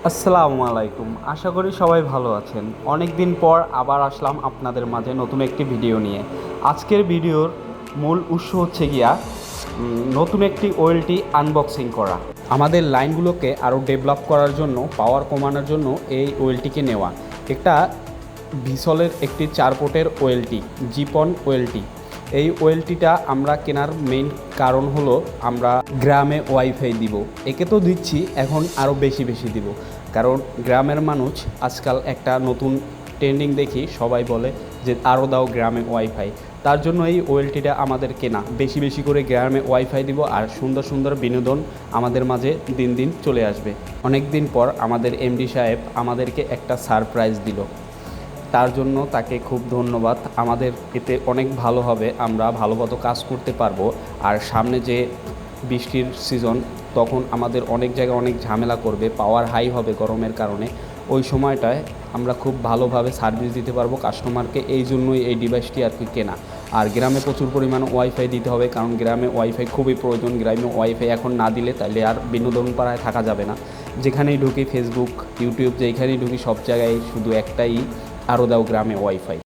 আসসালামু আলাইকুম। আশা করি সবাই ভালো আছেন। অনেক দিন পর আবার আসলাম আপনাদের মাঝে নতুন একটি ভিডিও নিয়ে। আজকের ভিডিওর মূল উৎস হচ্ছে গিয়া নতুন একটি ওয়েলটি আনবক্সিং করা। আমাদের লাইনগুলোকে আরও ডেভেলপ করার জন্য, পাওয়ার কমানোর জন্য এই ওয়েলটিকে নেওয়া। একটা ভিসলের একটি 4 পোর্টের ওয়েলটি, জিপন ওয়েলটি। এই ওয়েলটিটা আমরা কেনার মেইন কারণ হলো আমরা গ্রামে ওয়াইফাই দিব। একে তো দিচ্ছি, এখন আরও বেশি বেশি দিব। কারণ গ্রামের মানুষ আজকাল একটা নতুন ট্রেন্ডিং দেখি, সবাই বলে যে আরও দাও গ্রামে ওয়াইফাই। তার জন্য এই ওয়েলটিটা আমাদের কেনা, বেশি বেশি করে গ্রামে ওয়াইফাই দিব আর সুন্দর সুন্দর বিনোদন আমাদের মাঝে দিন দিন চলে আসবে। অনেক দিন পর আমাদের এমডি সাহেব আমাদেরকে একটা সারপ্রাইজ দিল, তার জন্য তাকে খুব ধন্যবাদ। আমাদের এতে অনেক ভালো হবে, আমরা ভালো মতো কাজ করতে পারবো। আর সামনে যে বৃষ্টির সিজন, তখন আমাদের অনেক জায়গায় অনেক ঝামেলা করবে, পাওয়ার হাই হবে গরমের কারণে। ওই সময়টায় আমরা খুব ভালোভাবে সার্ভিস দিতে পারবো কাস্টমারকে। এই জন্যই এই ডিভাইসটি আর কি কেনা। আর গ্রামে প্রচুর পরিমাণে ওয়াইফাই দিতে হবে, কারণ গ্রামে ওয়াইফাই খুবই প্রয়োজন। গ্রামে ওয়াইফাই এখন না দিলে তাহলে আর বিনোদন পাড়ায় থাকা যাবে না। যেখানেই ঢুকি, ফেসবুক, ইউটিউব, যেখানেই ঢুকি সব জায়গায় শুধু একটাই, আরও দাও গ্রামে ওয়াইফাই।